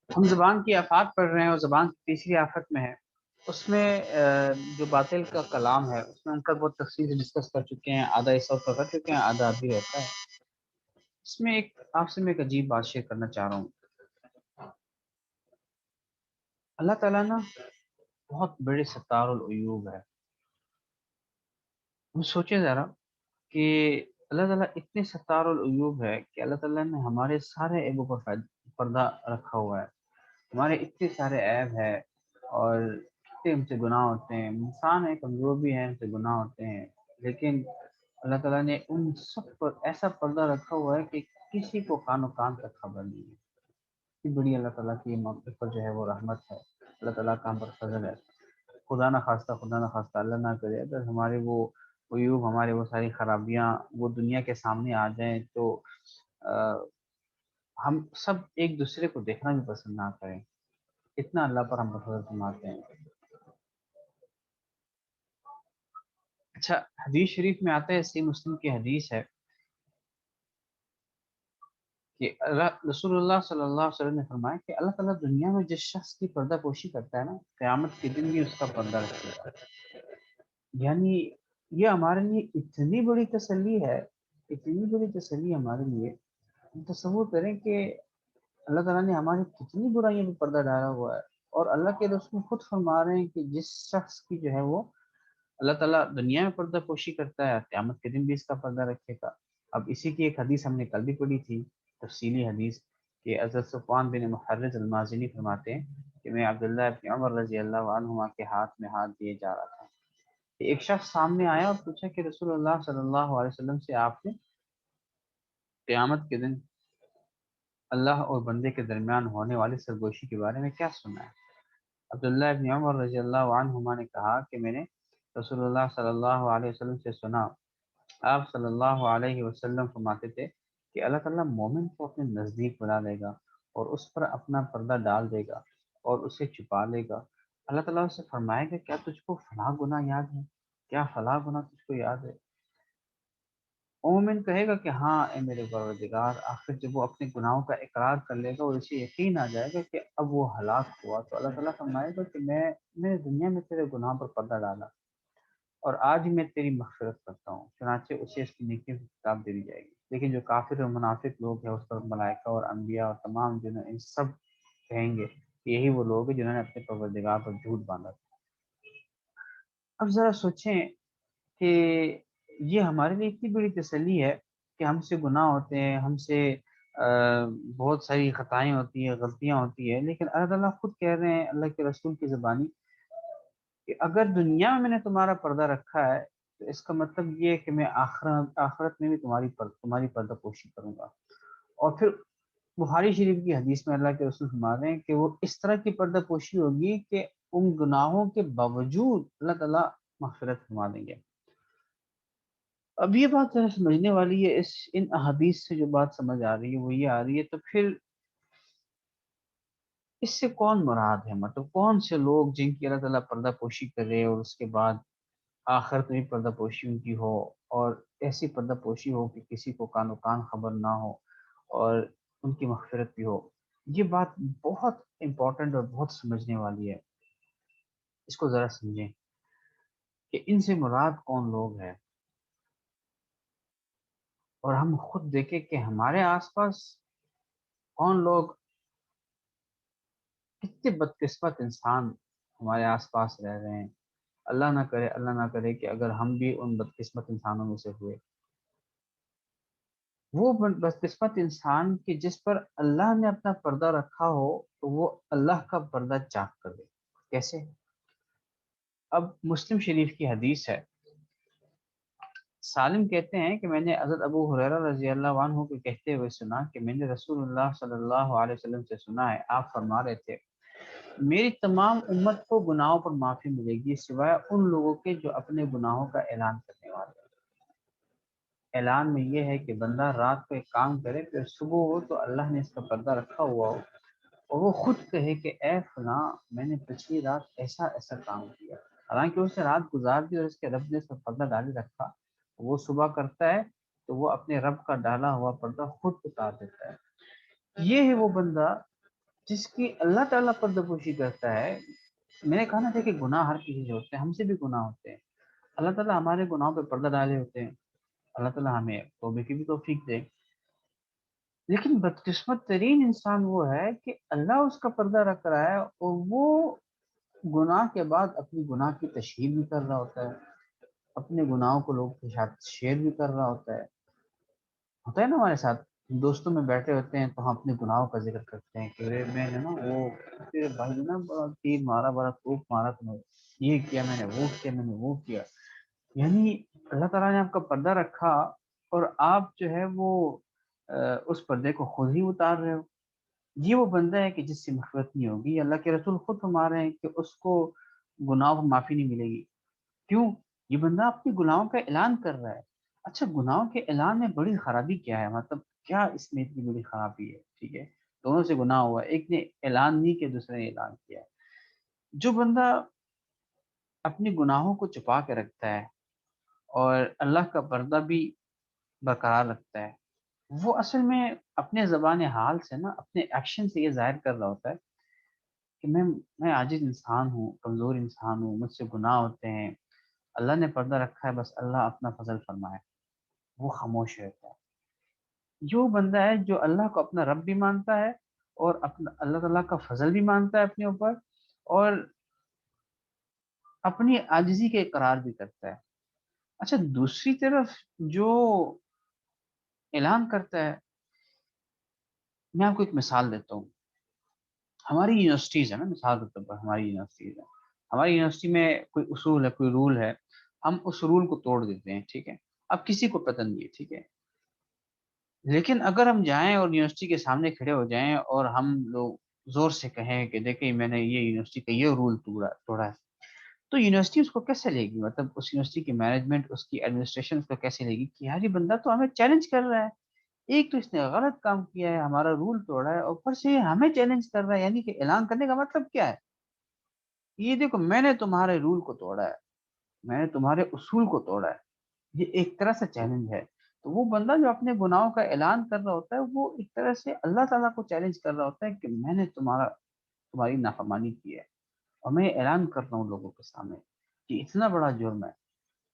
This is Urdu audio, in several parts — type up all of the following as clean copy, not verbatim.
ہم زبان کی آفات پڑھ رہے ہیں اور زبان کی تیسری آفت میں ہے، اس میں جو باطل کا کلام ہے اس میں ان کا بہت تفصیل سے ڈسکس کر چکے ہیں، آدھا حصہ اس کا کر چکے ہیں، آدھا ابھی رہتا ہے۔ اس میں آپ سے میں ایک عجیب بات شیئر کرنا چاہ رہا ہوں۔ اللہ تعالیٰ نا بہت بڑے ستار العیوب ہے۔ ہم سوچیں ذرا کہ اللہ تعالیٰ اتنے ستار العیوب ہے کہ اللہ تعالیٰ نے ہمارے سارے عیبوں پر پردہ رکھا ہوا ہے۔ ہمارے اتنے سارے عیب ہے اور کتنے ہم سے گناہ ہوتے ہیں، انسان ہے، کمزور بھی ہے، ہم سے گناہ ہوتے ہیں، لیکن اللہ تعالیٰ نے ان سب پر ایسا پردہ رکھا ہوا ہے کہ کسی کو کان و کان تک خبر نہیں ہے۔ اتنی بڑی اللہ تعالیٰ کی موقف پر جو ہے وہ رحمت ہے، اللہ تعالیٰ کا ہم پر فضل ہے۔ خدا نہ خواستہ اللہ نہ کرے اگر ہمارے وہ عیوب، ہمارے وہ ساری خرابیاں وہ دنیا کے سامنے آ جائیں تو ہم سب ایک دوسرے کو دیکھنا بھی پسند نہ کریں، اتنا اللہ پر ہم فضل فرماتے ہیں۔ اچھا، حدیث شریف میں آتا ہے، صحیح مسلم کی حدیث ہے کہ رسول اللہ صلی اللہ علیہ وسلم نے فرمایا کہ اللہ تعالیٰ دنیا میں جس شخص کی پردہ پوشی کرتا ہے نا، قیامت کے دن بھی اس کا پردہ رکھے گا۔ یعنی یہ ہمارے لیے اتنی بڑی تسلی ہے، اتنی بڑی تسلی ہمارے لیے۔ ہم تصور کریں کہ اللہ تعالیٰ نے ہماری کتنی برائیوں پہ پردہ ڈالا ہوا ہے، اور اللہ کے رسول خود فرما رہے ہیں کہ جس شخص کی جو ہے وہ اللہ تعالیٰ دنیا میں پردہ پوشی کرتا ہے، قیامت کے دن بھی اس کا پردہ رکھے گا۔ اب اسی کی ایک حدیث ہم نے کل بھی پڑھی تھی، تفصیلی حدیث، کہ حضرت صفوان بن محرز المازنی فرماتے ہیں کہ میں عبداللہ بن عمر رضی اللہ عنہما کے ہاتھ میں ہاتھ دیے جا رہا تھا، ایک شخص سامنے آیا اور پوچھا کہ رسول اللہ صلی اللہ علیہ وسلم سے آپ نے قیامت کے دن اللہ اور بندے کے درمیان ہونے والی سرگوشی کے بارے میں کیا سنا ہے؟ عبداللہ بن عمر رضی اللہ عنہما نے کہا کہ میں نے رسول اللہ صلی اللہ علیہ وسلم سے سنا، آپ صلی اللہ علیہ وسلم فرماتے تھے کہ اللہ تعالیٰ مومن کو اپنے نزدیک بلا لے گا اور اس پر اپنا پردہ ڈال دے گا اور اسے چھپا لے گا۔ اللہ تعالیٰ اسے فرمائے گا کیا تجھ کو فلاں گناہ یاد ہے؟ کیا فلاں گناہ تجھ کو یاد ہے؟ مومن کہے گا کہ ہاں اے میرے پروردگار۔ آخر جب وہ اپنے گناہوں کا اقرار کر لے گا اور اسے یقین آ جائے گا کہ اب وہ ہلاک ہوا، تو اللہ تعالیٰ فرمائے گا کہ میں نے دنیا میں تیرے گناہ پر پردہ ڈالا اور آج میں تیری مغفرت کرتا ہوں، چنانچہ اسے اس کی نیکیوں کی کتاب دے دی جائے گی۔ لیکن جو کافر اور منافق لوگ ہیں اس پر ملائکہ اور انبیاء اور تمام جنہوں ان سب کہیں گے کہ یہی وہ لوگ ہیں جنہوں نے اپنے پروردگار پر جھوٹ باندھا تھا۔ اب ذرا سوچیں کہ یہ ہمارے لیے اتنی بڑی تسلی ہے کہ ہم سے گناہ ہوتے ہیں، ہم سے بہت ساری خطائیں ہوتی ہیں، غلطیاں ہوتی ہیں، لیکن اللہ تعالیٰ خود کہہ رہے ہیں اللہ کے رسول کی زبانی کہ اگر دنیا میں نے تمہارا پردہ رکھا ہے تو اس کا مطلب یہ ہے کہ میں آخرت میں بھی تمہاری پردہ پوشی کروں گا۔ اور پھر بخاری شریف کی حدیث میں اللہ کے رسول فرما رہے ہیں کہ وہ اس طرح کی پردہ پوشی ہوگی کہ ان گناہوں کے باوجود اللہ تعالیٰ مغفرت فرما دیں گے۔ اب یہ بات ذرا سمجھنے والی ہے، ان احادیث سے جو بات سمجھ آ رہی ہے وہ یہ آ رہی ہے، تو پھر اس سے کون مراد ہے؟ مطلب کون سے لوگ جن کی اللہ تعالیٰ پردہ پوشی کرے اور اس کے بعد آخرت میں بھی پردہ پوشی ان کی ہو، اور ایسی پردہ پوشی ہو کہ کسی کو کان و کان خبر نہ ہو اور ان کی مغفرت بھی ہو؟ یہ بات بہت امپورٹنٹ اور بہت سمجھنے والی ہے، اس کو ذرا سمجھیں کہ ان سے مراد کون لوگ ہیں۔ اور ہم خود دیکھیں کہ ہمارے آس پاس کون لوگ، کتنے بدقسمت انسان ہمارے آس پاس رہ رہے ہیں۔ اللہ نہ کرے کہ اگر ہم بھی ان بدقسمت انسانوں میں سے ہوئے، وہ بدقسمت انسان کہ جس پر اللہ نے اپنا پردہ رکھا ہو تو وہ اللہ کا پردہ چاک کر دے، کیسے؟ اب مسلم شریف کی حدیث ہے، سالم کہتے ہیں کہ میں نے حضرت ابو ہریرہ رضی اللہ عنہ کو کہتے ہوئے سنا کہ میں نے رسول اللہ صلی اللہ علیہ وسلم سے سنا ہے، آپ فرما رہے تھے میری تمام امت کو گناہوں پر معافی ملے گی سوائے ان لوگوں کے جو اپنے گناہوں کا اعلان کرنے والے ہیں۔ اعلان میں یہ ہے کہ بندہ رات کو ایک کام کرے، پھر صبح ہو تو اللہ نے اس کا پردہ رکھا ہوا ہو اور وہ خود کہے کہ اے فلاں میں نے پچھلی رات ایسا ایسا کام کیا، حالانکہ اس نے رات گزار دی اور اس کے رب نے اس کا پردہ ڈالے رکھا، وہ صبح کرتا ہے تو وہ اپنے رب کا ڈالا ہوا پردہ خود اتار دیتا ہے۔ یہ ہے وہ بندہ جس کی اللہ تعالیٰ پردہ پوشی کرتا ہے. میں نے کہا نا تھا کہ گناہ ہر کسی سے ہوتے ہیں، ہم سے بھی گناہ ہوتے ہیں. اللہ تعالیٰ ہمارے گناہوں پہ پردہ ڈالے ہوتے ہیں. اللہ تعالیٰ ہمیں توبے کی بھی توفیق دے. لیکن بدقسمت ترین انسان وہ ہے کہ اللہ اس کا پردہ رکھ رہا ہے اور وہ گناہ کے بعد اپنی گناہ کی تشہیر بھی کر رہا ہوتا ہے، اپنے گناہوں کو لوگوں کے ساتھ شیئر بھی کر رہا ہوتا ہے. ہوتا ہے نا ہمارے ساتھ، دوستوں میں بیٹھے ہوتے ہیں تو ہم اپنے گناہوں کا ذکر کرتے ہیں کہ ارے میں نے نا وہ تیرے بھائی نے نا بڑا تیر مارا، بڑا توپ مارا، تم نے یہ کیا، میں نے وہ کیا، میں نے وہ کیا. یعنی اللہ تعالیٰ نے آپ کا پردہ رکھا اور آپ جو ہے وہ اس پردے کو خود ہی اتار رہے ہو. یہ وہ بندہ ہے کہ جس سے مغفرت نہیں ہوگی. اللہ کے رسول خود فرما رہے ہیں کہ اس کو گناہوں کی معافی نہیں ملے گی. کیوں؟ یہ بندہ اپنے گناہوں کا اعلان کر رہا ہے. اچھا، گناہوں کے اعلان میں بڑی خرابی کیا ہے؟ مطلب کیا اس میں اتنی بڑی خرابی ہے؟ ٹھیک ہے، دونوں سے گناہ ہوا ہے، ایک نے اعلان نہیں کیا، دوسرے نے اعلان کیا. جو بندہ اپنے گناہوں کو چھپا کے رکھتا ہے اور اللہ کا پردہ بھی برقرار رکھتا ہے، وہ اصل میں اپنے زبان حال سے نا، اپنے ایکشن سے یہ ظاہر کر رہا ہوتا ہے کہ میں عاجز انسان ہوں، کمزور انسان ہوں، مجھ سے گناہ ہوتے ہیں، اللہ نے پردہ رکھا ہے، بس اللہ اپنا فضل فرمائے. وہ خاموش رہتا ہے. جو بندہ ہے جو اللہ کو اپنا رب بھی مانتا ہے اور اپنا اللہ تعالیٰ کا فضل بھی مانتا ہے اپنے اوپر، اور اپنی عاجزی کے اقرار بھی کرتا ہے. اچھا، دوسری طرف جو اعلان کرتا ہے، میں آپ کو ایک مثال دیتا ہوں. ہماری یونیورسٹیز ہے نا، مثال کے طور پر ہماری یونیورسٹیز ہے. ہماری یونیورسٹی میں کوئی اصول ہے، کوئی رول ہے، ہم اس رول کو توڑ دیتے ہیں. ٹھیک ہے، اب کسی کو پتہ نہیں ہے. ٹھیک ہے، لیکن اگر ہم جائیں اور یونیورسٹی کے سامنے کھڑے ہو جائیں اور ہم لوگ زور سے کہیں کہ دیکھیں میں نے یہ یونیورسٹی کا یہ رول توڑا ہے، تو یونیورسٹی اس کو کیسے لے گی؟ مطلب اس یونیورسٹی کی مینجمنٹ، اس کی ایڈمنسٹریشن اس کو کیسے لے گی کہ یار یہ بندہ تو ہمیں چیلنج کر رہا ہے. ایک تو اس نے غلط کام کیا ہے، ہمارا رول توڑا ہے، اوپر سے یہ ہمیں چیلنج کر رہا ہے. یعنی کہ اعلان کرنے کا مطلب کیا ہے؟ یہ دیکھو، میں نے تمہارے رول کو توڑا ہے، میں نے تمہارے اصول کو توڑا ہے. یہ ایک طرح سے چیلنج ہے. تو وہ بندہ جو اپنے گناہوں کا اعلان کر رہا ہوتا ہے، وہ ایک طرح سے اللہ تعالیٰ کو چیلنج کر رہا ہوتا ہے کہ میں نے تمہاری نافرمانی کی ہے اور میں اعلان کر رہا ہوں لوگوں کے سامنے کہ اتنا بڑا جرم ہے.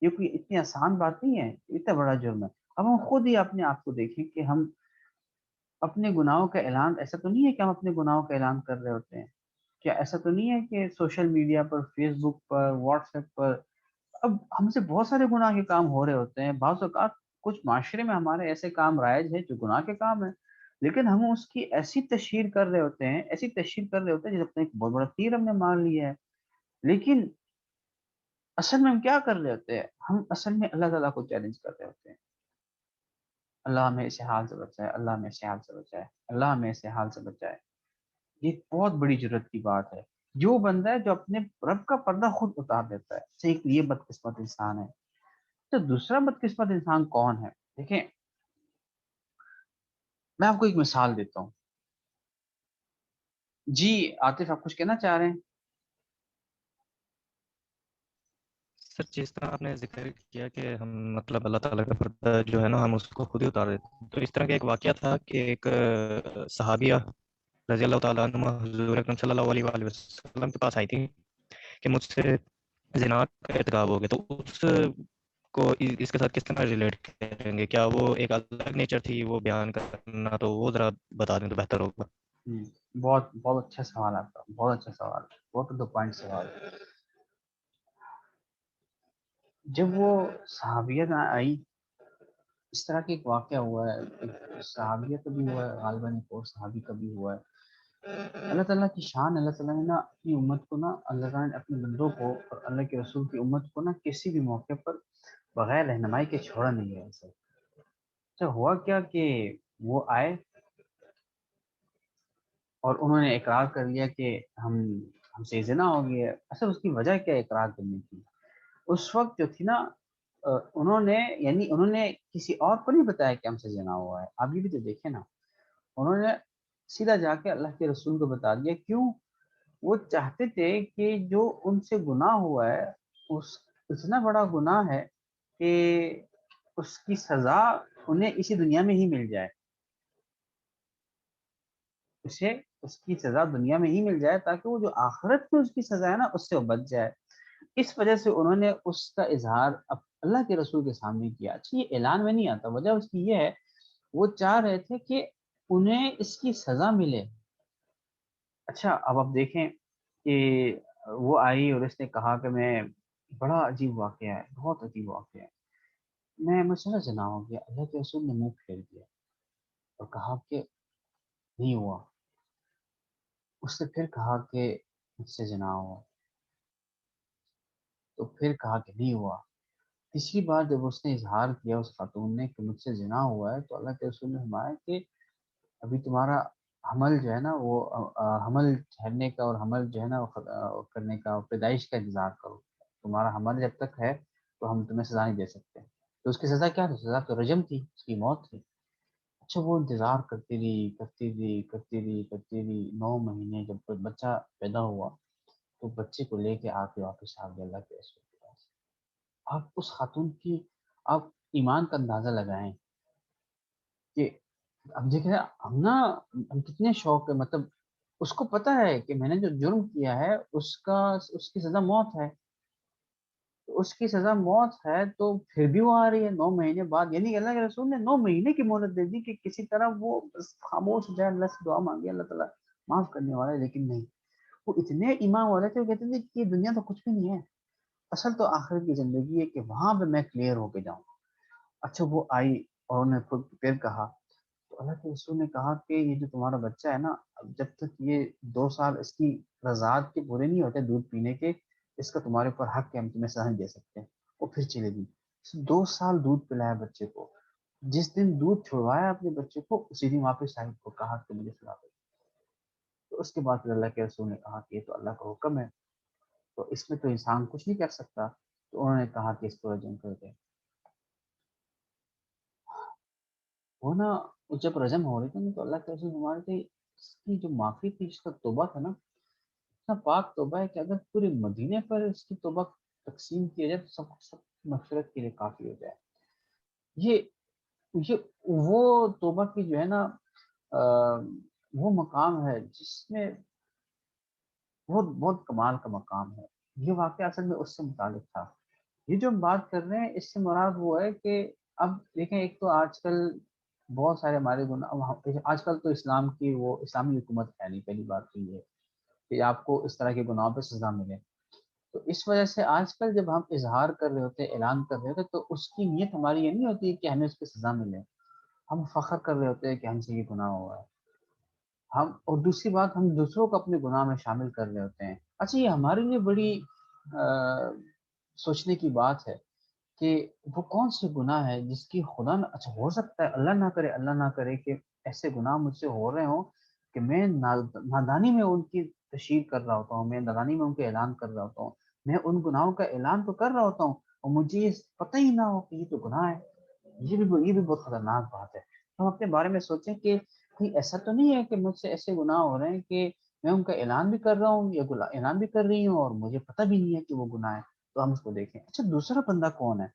یہ کوئی اتنی آسان بات نہیں ہے، اتنا بڑا جرم ہے. اب ہم خود ہی اپنے آپ کو دیکھیں کہ ہم اپنے گناہوں کا اعلان، ایسا تو نہیں ہے کہ ہم اپنے گناہوں کا اعلان کر رہے ہوتے ہیں؟ کیا ایسا تو نہیں ہے کہ سوشل میڈیا پر، فیس بک پر، واٹس ایپ پر اب ہم سے بہت سارے گناہ کے کام ہو رہے ہوتے ہیں؟ بعض اوقات کچھ معاشرے میں ہمارے ایسے کام رائج ہیں جو گناہ کے کام ہیں، لیکن ہم اس کی ایسی تشہیر کر رہے ہوتے ہیں، ایسی تشہیر کر رہے ہوتے ہیں جیسے اپنے ایک بہت بڑا تیر ہم نے مار لیا ہے. لیکن اصل میں ہم کیا کر رہے ہوتے ہیں؟ ہم اصل میں اللہ تعالیٰ کو چیلنج کر رہے ہوتے ہیں. اللہ ہمیں ایسے حال سے بچائے، اللہ ہمیں ایسے حال سے بچائے، اللہ ہمیں ایسے حال سے بچائے. یہ بہت بڑی ضرورت کی بات ہے. جو بندہ ہے جو اپنے رب کا پردہ خود اتار دیتا ہے، صحیح، یہ بدقسمت انسان ہے. تو دوسرا بدقسمت انسان کون ہے؟ دیکھیں، میں آپ کو ایک مثال دیتا ہوں. جی عاطف، آپ کچھ کہنا چاہ رہے ہیں؟ سر جس طرح آپ نے ذکر کیا کہ ہم مطلب اللہ تعالیٰ کا پردہ جو ہے نا ہم اس کو خود ہی اتار دیتے ہیں، تو اس طرح کا ایک واقعہ تھا کہ ایک صحابیہ رضی اللہ تعالیٰ عنہ حضور اکرم صلی اللہ علیہ وآلہ وسلم کے پاس آئی تھی کہ مجھ سے زنا کا ارتکاب ہو گیا. تو اس کو اس کے ساتھ کس طرح ریلیٹ کریں گے؟ کیا وہ ایک الگ نیچر تھی وہ بیان کرنا؟ تو وہ ذرا بتا دیں تو بہتر ہوگا. بہت بہت اچھا سوال آپ کا، بہت اچھا سوال، بہت دو پوائنٹ سوال. جب وہ صحابیہ آئی، اس طرح کا ایک واقعہ ہوا ہے. ایک صحابیہ کا بھی ہوا ہے غالباً، ایک اور صحابی کا بھی ہوا ہے. اللہ تعالیٰ کی شان، اللہ تعالیٰ نے نا اپنی امت کو نا، اللہ تعالیٰ نے اپنے بندوں کو اور اللہ کے رسول کی امت کو نا کسی بھی موقع پر بغیر رہنمائی کے چھوڑا نہیں ہے ایسے. اچھا، ہوا کیا کہ وہ آئے اور انہوں نے اقرار کر لیا کہ ہم سے زنا ہو گیا ہے. اصل اس کی وجہ کیا اقرار کرنے کی؟ اس وقت جو تھی نا، انہوں نے کسی اور کو نہیں بتایا کہ ہم سے زنا ہوا ہے. آپ یہ بھی تو دیکھیں نا، انہوں نے سیدھا جا کے اللہ کے رسول کو بتا دیا. کیوں؟ وہ چاہتے تھے کہ جو ان سے گناہ ہوا ہے، اس اتنا بڑا گناہ ہے کہ اس کی سزا انہیں اسی دنیا میں ہی مل جائے. اسے اس کی سزا دنیا میں ہی مل جائے تاکہ وہ جو آخرت میں اس کی سزا ہے نا اس سے وہ بچ جائے۔ اس وجہ سے انہوں نے اس کا اظہار اللہ کے رسول کے سامنے کیا۔ اچھا یہ اعلان میں نہیں آتا، وجہ اس کی یہ ہے وہ چاہ رہے تھے کہ انہیں اس کی سزا ملے۔ اچھا اب آپ دیکھیں کہ وہ آئی اور اس نے کہا کہ میں، بڑا عجیب واقعہ ہے، بہت عجیب واقعہ ہے، میں مجھ سے نہ جنا ہو گیا۔ اللہ کے رسول نے منہ پھیر دیا اور کہا کہ نہیں ہوا۔ اس نے پھر کہا کہ مجھ سے جنا ہوا، تو پھر کہا کہ نہیں ہوا۔ تیسری بار جب اس نے اظہار کیا اس خاتون نے کہ مجھ سے زنا ہوا ہے، تو اللہ کے رسول نے فرمایا کہ ابھی تمہارا حمل جو ہے نا وہ حمل ٹھہرنے کا اور حمل جو ہے نا کرنے کا، پیدائش کا انتظار کرو۔ تمہارا حمل جب تک ہے تو ہم تمہیں سزا نہیں دے سکتے۔ تو اس کی سزا کیا تھی؟ سزا تو رجم تھی، اس کی موت تھی۔ اچھا وہ انتظار کرتی رہی کرتی رہی کرتی رہی کرتی رہی 9 مہینے، جب کوئی بچہ پیدا ہوا تو بچے کو لے کے آ کے واپس آ گیا اللہ کے رسول کے پاس۔ آپ اس خاتون کی آپ ایمان کا اندازہ لگائیں کہ اب دیکھیں ہم نا، ہم کتنے شوق ہے، مطلب اس کو پتا ہے کہ میں نے جو جرم کیا ہے اس کی سزا موت ہے، تو اس کی سزا موت ہے، تو پھر بھی وہ آ رہی ہے 9 مہینے بعد۔ یعنی اللہ کے رسول نے 9 مہینے کی مہلت دے دی کہ کسی طرح وہ بس خاموش ہو جائے، اللہ سے دعا مانگے، اللہ تعالیٰ معاف کرنے والا ہے۔ لیکن نہیں، وہ اتنے ایمان والے تھے، وہ کہتے تھے کہ یہ دنیا تو کچھ بھی نہیں ہے، اصل تو آخرت کی زندگی ہے کہ وہاں پہ میں کلیئر ہو کے جاؤں۔ اچھا وہ آئی اور انہوں نے خود پھر کہا، تو اللہ کے رسول نے کہا کہ یہ جو تمہارا بچہ ہے نا، اب جب تک یہ 2 سال اس کی رضاعت کے پورے نہیں ہوتے دودھ پینے کے، اس کا تمہارے اوپر حق ہے، ہم تمہیں سزا نہیں دے سکتے۔ وہ پھر چلے گی، 2 سال دودھ پلایا بچے کو، جس دن دودھ چھڑوایا اپنے بچے کو اسی دن واپس آئی کو کہا کہ مجھے سلا دو۔ تو اس کے بعد پھر اللہ کے رسول نے کہا کہ یہ تو اللہ کا حکم ہے، تو اس میں تو انسان کچھ نہیں کر سکتا۔ تو انہوں نے کہا کہ اس کو رجم کر دے۔ وہ نا جب رجم ہو رہی تھی نا، تو اللہ کے رسول ہمارے تھے اس کی جو معافی تھی، اس کا توبہ تھا نا، اتنا پاک توبہ ہے کہ اگر پورے مدینے پر اس کی توبہ تقسیم کیا جائے تو سب مغفرت کے لیے کافی ہو جائے۔ یہ یہ وہ توبہ کی جو ہے نا آ، وہ مقام ہے جس میں بہت بہت کمال کا مقام ہے۔ یہ واقعہ اصل میں اس سے متعلق تھا۔ یہ جو ہم بات کر رہے ہیں اس سے مراد وہ ہے کہ اب دیکھیں، ایک تو آج کل بہت سارے ہمارے گناہ، آج کل تو اسلام کی وہ اسلامی حکومت ہے نہیں، پہلی بات تو یہ ہے کہ آپ کو اس طرح کے گناہوں پہ سزا ملے۔ تو اس وجہ سے آج کل جب ہم اظہار کر رہے ہوتے ہیں، اعلان کر رہے ہوتے ہیں، تو اس کی نیت ہماری یہ نہیں ہوتی کہ ہمیں اس پہ سزا ملے، ہم فخر کر رہے ہوتے ہیں کہ ہم سے یہ گناہ ہوا ہے ہم، اور دوسری بات ہم دوسروں کو اپنے گناہ میں شامل کر رہے ہوتے ہیں۔ اچھا یہ ہمارے لیے بڑی سوچنے کی بات ہے کہ وہ کون سے گناہ ہے جس کی خدا نہ، اچھا ہو سکتا ہے اللہ نہ کرے کہ ایسے گناہ مجھ سے ہو رہے ہوں کہ میں نادانی میں ان کی تشہیر کر رہا ہوتا ہوں، میں نادانی میں ان کے اعلان کر رہا ہوتا ہوں، میں ان گناہوں کا اعلان تو کر رہا ہوتا ہوں اور مجھے یہ پتہ ہی نہ ہو کہ یہ تو گناہ ہے۔ یہ بھی بہت خطرناک بات ہے۔ ہم اپنے بارے میں سوچیں کہ کوئی ایسا تو نہیں ہے کہ مجھ سے ایسے گناہ ہو رہے ہیں کہ میں ان کا اعلان بھی کر رہا ہوں یا اعلان بھی کر رہی ہوں اور مجھے پتہ بھی نہیں ہے کہ وہ گناہ ہے۔ تو ہم اس کو دیکھیں۔ اچھا دوسرا بندہ کون ہے؟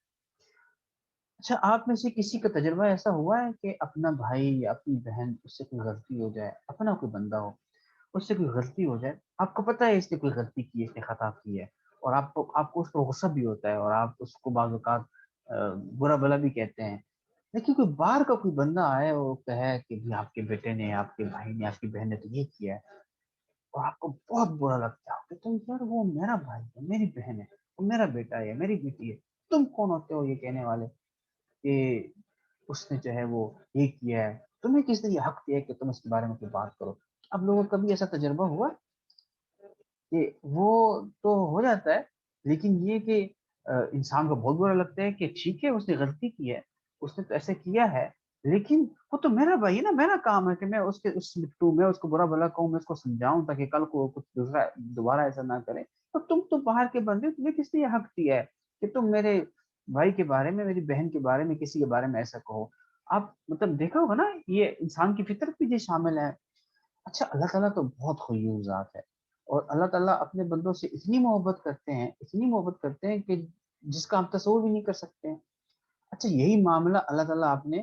اچھا آپ میں سے کسی کا تجربہ ایسا ہوا ہے کہ اپنا بھائی یا اپنی بہن اس سے کوئی غلطی ہو جائے، اپنا کوئی بندہ ہو اس سے کوئی غلطی ہو جائے، آپ کو پتہ ہے اس نے کوئی غلطی کی ہے، اس نے خطا کی ہے، اور آپ کو اس پر غصہ بھی ہوتا ہے اور آپ اس کو بعض اوقات برا بلا بھی کہتے ہیں، لیکن کوئی باہر کا کوئی بندہ آئے اور کہے کہ بھی آپ کے بیٹے نے، آپ کے بھائی نے، آپ کی بہن نے تو یہ کیا ہے، اور آپ کو بہت برا لگتا ہے، آپ کہتے ہیں یار وہ میرا بھائی ہے، میری بہن ہے، وہ میرا بیٹا ہے، میری بیٹی ہے، تم کون ہوتے ہو یہ کہنے والے کہ اس نے جو ہے وہ یہ کیا ہے، تمہیں کس نے یہ حق دیا ہے کہ تم اس کے بارے میں کوئی بات کرو؟ اب لوگوں کو کبھی ایسا تجربہ ہوا کہ وہ تو ہو جاتا ہے، لیکن یہ کہ انسان کو بہت برا لگتا ہے کہ ٹھیک ہے اس نے غلطی کی ہے، اس نے تو ایسے کیا ہے، لیکن وہ تو میرا بھائی ہے نا، میرا کام ہے کہ میں اس کے اس نپٹوں، میں اس کو برا بھلا کہوں، میں اس کو سمجھاؤں تاکہ کل کو کچھ دوسرا دوبارہ ایسا نہ کرے۔ اور تم تو باہر کے بندے ہو، تمہیں کس نے یہ حق دیا ہے کہ تم میرے بھائی کے بارے میں، میری بہن کے بارے میں، کسی کے بارے میں ایسا کہو؟ آپ مطلب دیکھا ہوگا نا، یہ انسان کی فطرت بھی یہ شامل ہے۔ اچھا اللہ تعالیٰ تو بہت غیور ذات ہے، اور اللہ تعالیٰ اپنے بندوں سے اتنی محبت کرتے ہیں، اتنی محبت کرتے ہیں کہ جس کا ہم تصور بھی نہیں کر سکتے ہیں۔ اچھا یہی معاملہ اللہ تعالیٰ آپ نے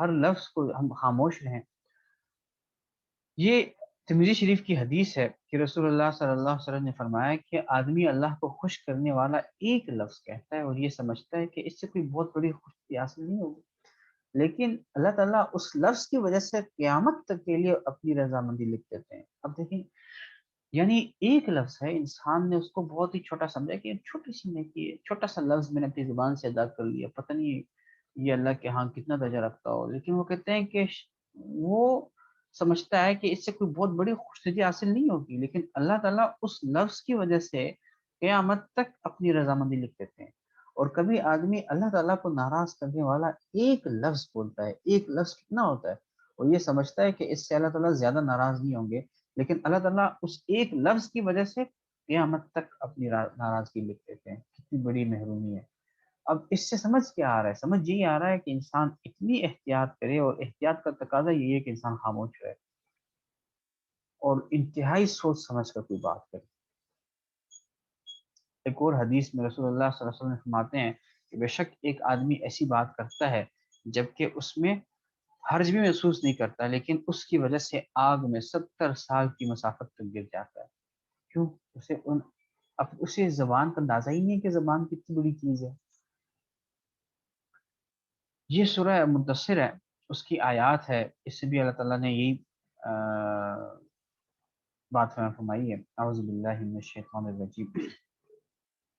ہر لفظ کو ہم خاموش رہیں. یہ ترمذی شریف کی حدیث ہے کہ رسول اللہ صلی اللہ علیہ وسلم نے فرمایا کہ آدمی اللہ کو خوش کرنے والا ایک لفظ کہتا ہے اور یہ سمجھتا ہے کہ اس سے کوئی بہت بڑی خوشی حاصل نہیں ہوگی، لیکن اللہ تعالیٰ اس لفظ کی وجہ سے قیامت تک کے لیے اپنی رضامندی لکھ دیتے ہیں. اب دیکھیں، یعنی ایک لفظ ہے، انسان نے اس کو بہت ہی چھوٹا سمجھا کہ چھوٹی سی نیکی ہے، چھوٹا سا لفظ میں نے اپنی زبان سے ادا کر لیا، پتہ نہیں یہ اللہ کے ہاں کتنا درجہ رکھتا ہو. لیکن وہ کہتے ہیں کہ وہ سمجھتا ہے کہ اس سے کوئی بہت بڑی خوشی حاصل نہیں ہوگی، لیکن اللہ تعالیٰ اس لفظ کی وجہ سے قیامت تک اپنی رضامندی لکھ دیتے ہیں. اور کبھی آدمی اللہ تعالیٰ کو ناراض کرنے والا ایک لفظ بولتا ہے، ایک لفظ کتنا ہوتا ہے، اور یہ سمجھتا ہے کہ اس سے اللہ تعالیٰ زیادہ ناراض نہیں ہوں گے، لیکن اللہ تعالیٰ اس ایک لفظ کی وجہ سے قیامت تک اپنی ناراضگی لکھ دیتے ہیں. کتنی بڑی محرومی ہے. اب اس سے سمجھ کیا آ رہا ہے؟ سمجھ یہی آ رہا ہے کہ انسان اتنی احتیاط کرے، اور احتیاط کا تقاضا یہی ہے کہ انسان خاموش رہے اور انتہائی سوچ سمجھ کر کوئی بات کرے. ایک اور حدیث میں رسول اللہ صلی اللہ علیہ وسلم فرماتے ہیں کہ بے شک ایک آدمی ایسی بات کرتا ہے جبکہ اس میں حرج بھی محسوس نہیں کرتا، لیکن اس کی وجہ سے آگ میں 70 سال کی مسافت تک گر جاتا ہے. کیوں؟ اسے زبان کا اندازہ ہی نہیں ہے کہ زبان کتنی بڑی چیز ہے. یہ سورہ مدثر ہے، اس کی آیات ہے، اس سے بھی اللہ تعالیٰ نے یہی بات فرمائی ہے. اعوذ باللہ من الشیطان الرجیم،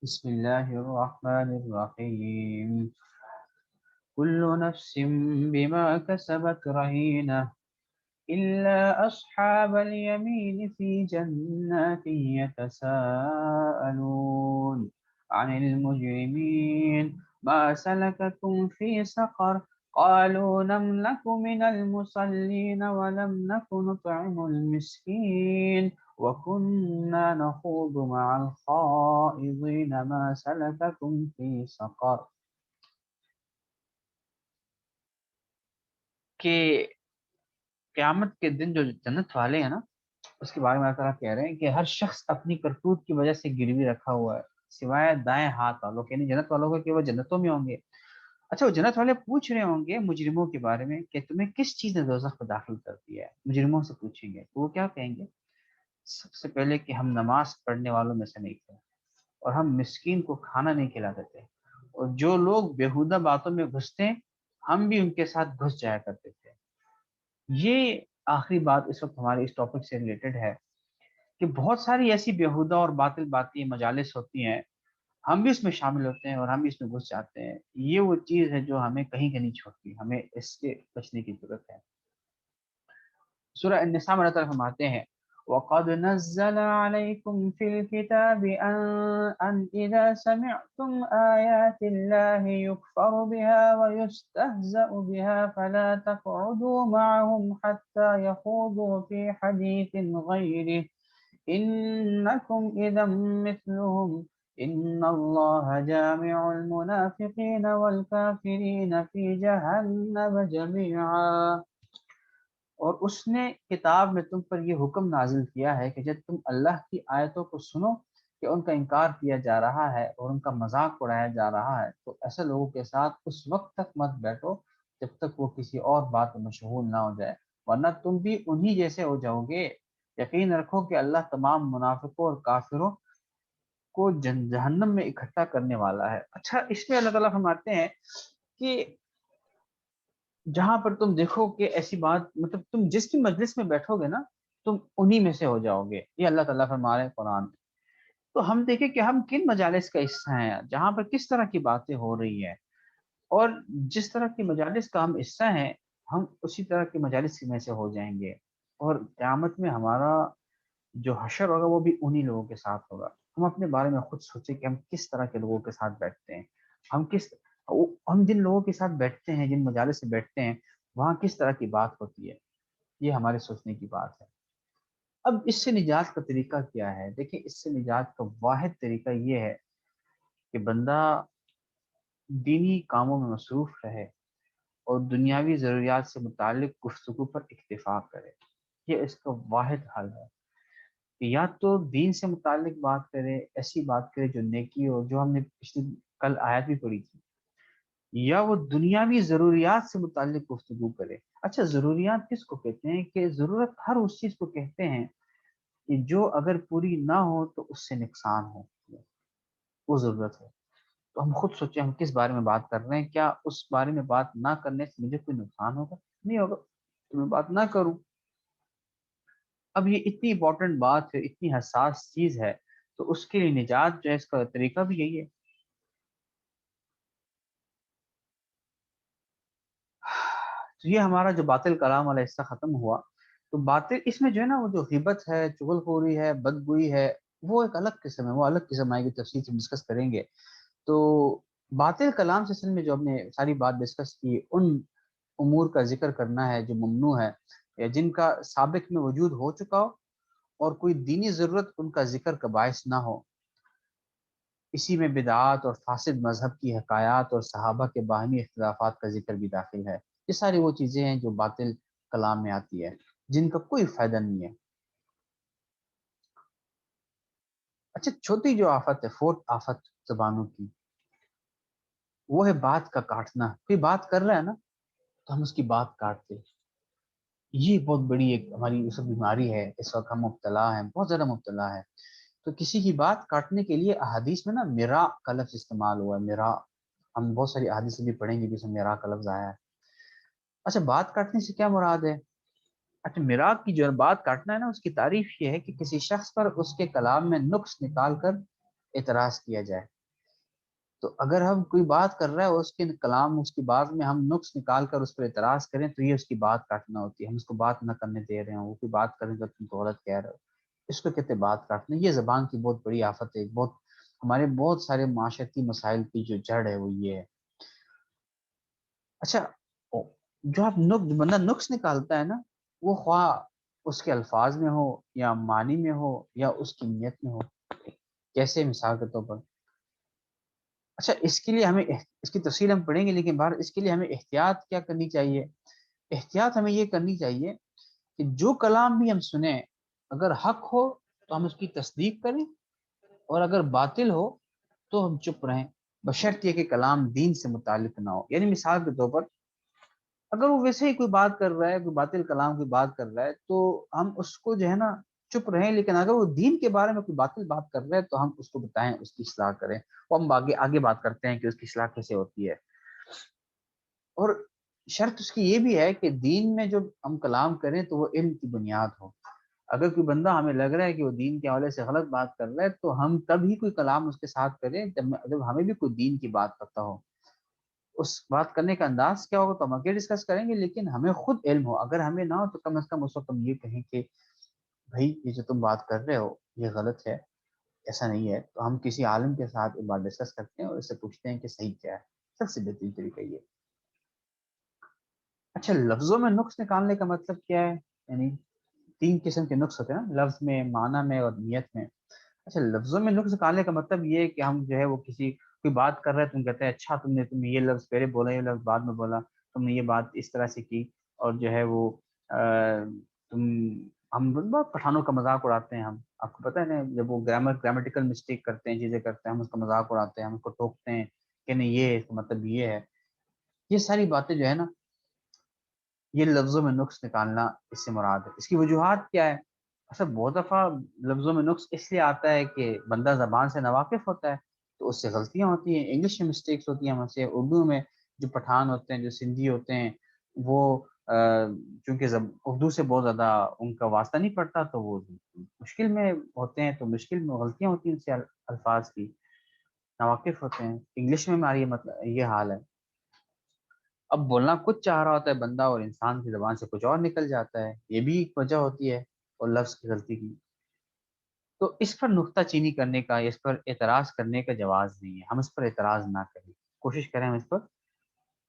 بسم اللہ الرحمن الرحیم، کل نفس بما کسبت رہینہ إلا أصحاب اليمين في جنات يتساءلون عن المجرمين ما سلككم في سقر قالوا لم نك من المصلين ولم نك نطعم المسكين وكنا نخوض مع الخائضين ما سلككم في سقر. کہ قیامت کے دن جو جنت والے ہیں نا، اس کے بارے میں اللہ تعالیٰ کہہ رہے ہیں کہ ہر شخص اپنی کرتوت کی وجہ سے گروی رکھا ہوا ہے سوائے دائیں ہاتھ والوں کے، یعنی جنت والوں کو کہ وہ جنتوں میں ہوں گے. اچھا، وہ جنت والے پوچھ رہے ہوں گے مجرموں کے بارے میں کہ تمہیں کس چیز نے دوزخ میں داخل کر دیا ہے. مجرموں سے پوچھیں گے تو وہ کیا کہیں گے؟ سب سے پہلے کہ ہم نماز پڑھنے والوں میں سے نہیں تھے، اور ہم مسکین کو کھانا نہیں کھلاتے تھے، اور جو لوگ بیہودہ باتوں میں گھستے ہیں ہم بھی ان کے ساتھ گھس جایا کرتے تھے. یہ آخری بات اس وقت ہمارے اس ٹاپک سے ریلیٹڈ ہے کہ بہت ساری ایسی بیہودہ اور باطل باتیں مجالس ہوتی ہیں، ہم بھی اس میں شامل ہوتے ہیں اور ہم بھی اس میں گھس جاتے ہیں. یہ وہ چیز ہے جو ہمیں کہیں کہ نہیں چھوڑتی، ہمیں اس سے بچنے کی ضرورت ہے. سورہ النساء میں اللہ تعالیٰ فرماتے ہیں وَقَدْ نَزَّلَ عَلَيْكُمْ فِي الْكِتَابِ أَنْ إِذَا سَمِعْتُمْ آيَاتِ اللَّهِ يُكْفَرُ بِهَا وَيُسْتَهْزَأُ بِهَا فَلَا تَقْعُدُوا مَعَهُمْ حَتَّى يَخُوضُوا فِي حَدِيثٍ غَيْرِهِ إِنَّكُمْ إِذًا مِثْلُهُمْ إِنَّ اللَّهَ جَامِعُ الْمُنَافِقِينَ وَالْكَافِرِينَ فِي جَهَنَّمَ جَمِيعًا. اور اس نے کتاب میں تم پر یہ حکم نازل کیا ہے کہ جب تم اللہ کی آیتوں کو سنو کہ ان کا انکار کیا جا رہا ہے اور ان کا مذاق اڑایا جا رہا ہے، تو ایسے لوگوں کے ساتھ اس وقت تک مت بیٹھو جب تک وہ کسی اور بات میں مشغول نہ ہو جائے، ورنہ تم بھی انہی جیسے ہو جاؤ گے. یقین رکھو کہ اللہ تمام منافقوں اور کافروں کو جہنم میں اکٹھا کرنے والا ہے. اچھا، اس میں اللہ تعالیٰ فرماتے ہیں کہ جہاں پر تم دیکھو کہ ایسی بات، مطلب تم جس کی مجلس میں بیٹھو گے نا تم انہی میں سے ہو جاؤ گے. یہ اللہ تعالیٰ فرما رہے ہیں قرآن میں. تو ہم دیکھیں کہ ہم کن مجالس کا حصہ ہیں، جہاں پر کس طرح کی باتیں ہو رہی ہیں، اور جس طرح کی مجالس کا ہم حصہ ہیں ہم اسی طرح کی مجالس میں سے ہو جائیں گے. اور قیامت میں ہمارا جو حشر ہوگا وہ بھی انہی لوگوں کے ساتھ ہوگا. ہم اپنے بارے میں خود سوچیں کہ ہم کس طرح کے لوگوں کے ساتھ بیٹھتے ہیں، ہم جن لوگوں کے ساتھ بیٹھتے ہیں، جن مجالس سے بیٹھتے ہیں، وہاں کس طرح کی بات ہوتی ہے. یہ ہمارے سوچنے کی بات ہے. اب اس سے نجات کا طریقہ کیا ہے؟ دیکھیں، اس سے نجات کا واحد طریقہ یہ ہے کہ بندہ دینی کاموں میں مصروف رہے اور دنیاوی ضروریات سے متعلق گفتگو پر اکتفا کرے. یہ اس کا واحد حل ہے کہ یا تو دین سے متعلق بات کرے، ایسی بات کرے جو نیکی ہو، جو ہم نے پچھلی کل آیت بھی پڑھی تھی یا وہ دنیاوی ضروریات سے متعلق گفتگو کرے. اچھا ضروریات کس کو کہتے ہیں؟ کہ ضرورت ہر اس چیز کو کہتے ہیں کہ جو اگر پوری نہ ہو تو اس سے نقصان ہو، وہ ضرورت ہے. تو ہم خود سوچیں ہم کس بارے میں بات کر رہے ہیں. کیا اس بارے میں بات نہ کرنے سے مجھے کوئی نقصان ہوگا؟ نہیں ہوگا، تو میں بات نہ کروں. اب یہ اتنی امپورٹنٹ بات ہے، اتنی حساس چیز ہے، تو اس کے لیے نجات جو ہے اس کا طریقہ بھی یہی ہے. تو یہ ہمارا جو باطل کلام والا حصہ ختم ہوا. تو باطل اس میں جو ہے نا، وہ جو غیبت ہے، چغل خوری ہے، بدگوئی ہے، وہ ایک الگ قسم ہے، وہ الگ قسم آئے گی، تفصیل سے ڈسکس کریں گے. تو باطل کلام سے اصل میں جو ہم نے ساری بات ڈسکس کی، ان امور کا ذکر کرنا ہے جو ممنوع ہے یا جن کا سابق میں وجود ہو چکا ہو اور کوئی دینی ضرورت ان کا ذکر کا باعث نہ ہو. اسی میں بدعات اور فاسد مذہب کی حکایات اور صحابہ کے باہمی اختلافات کا ذکر بھی داخل ہے. یہ ساری وہ چیزیں ہیں جو باطل کلام میں آتی ہے، جن کا کوئی فائدہ نہیں ہے. اچھا چھوٹی جو آفت ہے، فورتھ آفت زبانوں کی، وہ ہے بات کا کاٹنا. کوئی بات کر رہا ہے نا تو ہم اس کی بات کاٹتے. یہ بہت بڑی ایک ہماری اس بیماری ہے، اس وقت ہم مبتلا ہیں، بہت زیادہ مبتلا ہے. تو کسی کی بات کاٹنے کے لیے احادیث میں نا میرا کا لفظ استعمال ہوا ہے. میرا، ہم بہت ساری احادیث بھی پڑھیں گے جس میں میرا کا لفظ آیا ہے. اچھا بات کاٹنے سے کیا مراد ہے؟ اچھا میرا کی جو بات کاٹنا ہے نا، اس کی تعریف یہ ہے کہ کسی شخص پر اس کے کلام میں نقص نکال کر اعتراض کیا جائے. تو اگر ہم کوئی بات کر رہا ہے، اس کے کلام، اس کی بات میں ہم نقص نکال کر اس پر اعتراض کریں، تو یہ اس کی بات کاٹنا ہوتی ہے. ہم اس کو بات نہ کرنے دے رہے ہیں، وہ کوئی بات کریں تو تم تو غلط کہہ رہے ہو، اس کو کہتے ہیں بات کاٹنا. یہ زبان کی بہت بڑی آفت ہے. بہت ہمارے بہت سارے معاشرتی مسائل کی جو جڑ ہے وہ یہ ہے. اچھا جو آپ بندہ نقص نکالتا ہے نا، وہ خواہ اس کے الفاظ میں ہو یا معنی میں ہو یا اس کی نیت میں ہو. کیسے؟ مثال کے طور پر، اچھا اس کے لیے ہمیں اس کی تفصیل ہم پڑھیں گے، لیکن بہر اس کے لیے ہمیں احتیاط کیا کرنی چاہیے؟ احتیاط ہمیں یہ کرنی چاہیے کہ جو کلام بھی ہم سنیں، اگر حق ہو تو ہم اس کی تصدیق کریں، اور اگر باطل ہو تو ہم چپ رہیں، بشرط یہ کہ کلام دین سے متعلق نہ ہو. یعنی مثال کے طور پر، اگر وہ ویسے ہی کوئی بات کر رہا ہے، کوئی باطل کلام کی بات کر رہا ہے، تو ہم اس کو جو ہے نا چپ رہیں. لیکن اگر وہ دین کے بارے میں کوئی باطل بات کر رہا ہے تو ہم اس کو بتائیں، اس کی اصلاح کریں. وہ ہم آگے بات کرتے ہیں کہ اس کی اصلاح کیسے ہوتی ہے. اور شرط اس کی یہ بھی ہے کہ دین میں جو ہم کلام کریں تو وہ علم کی بنیاد ہو. اگر کوئی بندہ ہمیں لگ رہا ہے کہ وہ دین کے حوالے سے غلط بات کر رہا ہے، تو ہم تب ہی کوئی کلام اس کے ساتھ کریں جب ہمیں بھی کوئی دین کی بات پتہ ہو. اس بات کرنے کا انداز کیا ہوگا تو ہم آگے ڈسکس کریں گے، لیکن ہمیں خود علم ہو. اگر ہمیں نہ ہو تو کم از کم اس وقت ہم یہ کہیں کہ بھائی یہ جو تم بات کر رہے ہو یہ غلط ہے، ایسا نہیں ہے. تو ہم کسی عالم کے ساتھ ایک بار ڈسکس کرتے ہیں اور اس سے پوچھتے ہیں کہ صحیح کیا ہے. سب سے بہترین طریقہ یہ. اچھا لفظوں میں نقص نکالنے کا مطلب کیا ہے؟ یعنی 3 قسم کے نقص ہوتے ہیں نا، لفظ میں، معنی میں اور نیت میں. اچھا لفظوں میں نقص نکالنے کا مطلب یہ ہے کہ ہم جو ہے وہ کسی کوئی بات کر رہے ہیں، تم کہتے ہیں اچھا تم نے یہ لفظ پہلے بولا، یہ لفظ بعد میں بولا، تم نے یہ بات اس طرح سے کی، اور جو ہے وہ تم ہم بہت پٹھانوں کا مذاق اڑاتے ہیں. ہم آپ کو پتہ ہے نا، جب وہ گرامیٹیکل مسٹیک کرتے ہیں، چیزیں کرتے ہیں، ہم اس کا مذاق اڑاتے ہیں، ہم اس کو ٹوکتے ہیں کہ نہیں یہ اس کا مطلب یہ ہے. یہ ساری باتیں جو ہے نا، یہ لفظوں میں نقص نکالنا اس سے مراد ہے. اس کی وجوہات کیا ہے؟ اچھا بہت دفعہ لفظوں میں نقص اس لیے آتا ہے کہ بندہ زبان سے ناواقف ہوتا ہے تو اس سے غلطیاں ہوتی ہیں. انگلش میں مسٹیکس ہوتی ہیں ہم سے. اردو میں جو پٹھان ہوتے ہیں، جو سندھی ہوتے ہیں، وہ چونکہ اردو سے بہت زیادہ ان کا واسطہ نہیں پڑتا تو وہ مشکل میں ہوتے ہیں، تو مشکل میں غلطیاں ہوتی ہیں ان سے، الفاظ کی ناواقف ہوتے ہیں. انگلش میں ہماری یہ حال ہے. اب بولنا کچھ چاہ رہا ہوتا ہے بندہ اور انسان کی زبان سے کچھ اور نکل جاتا ہے. یہ بھی ایک وجہ ہوتی ہے اور لفظ کی غلطی کی. تو اس پر نکتہ چینی کرنے کا، اس پر اعتراض کرنے کا جواز نہیں ہے. ہم اس پر اعتراض نہ کریں، کوشش کریں ہم اس پر،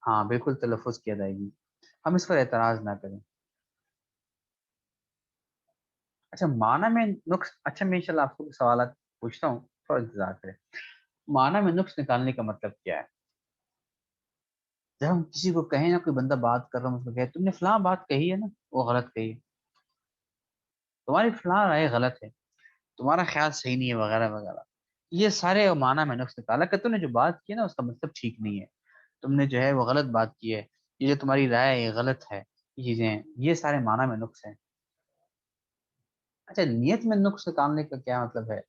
ہاں بالکل تلفظ کی ادائیگی، ہم اس پر اعتراض نہ کریں. اچھا معنی میں نقص، اچھا میں انشاءاللہ آپ کو سوالات پوچھتا ہوں، تھوڑا انتظار کریں. معنی میں نقص نکالنے کا مطلب کیا ہے؟ جب ہم کسی کو کہیں نا، کوئی بندہ بات کر رہا ہوں، اس کو کہے تم نے فلاں بات کہی ہے نا، وہ غلط کہی ہے، تمہاری فلاں رائے غلط ہے، تمہارا خیال صحیح نہیں ہے، وغیرہ وغیرہ. یہ سارے معنی میں نقص نکالا کہ تم نے جو بات کی نا اس کا مطلب ٹھیک نہیں ہے. تم نے جو ہے وہ غلط بات کی ہے، یہ جو تمہاری رائے ہے یہ غلط ہے، یہ چیزیں ہیں، یہ سارے معنی میں نقص ہیں۔ اچھا، نیت میں نقص نکالنے کا کیا مطلب ہے؟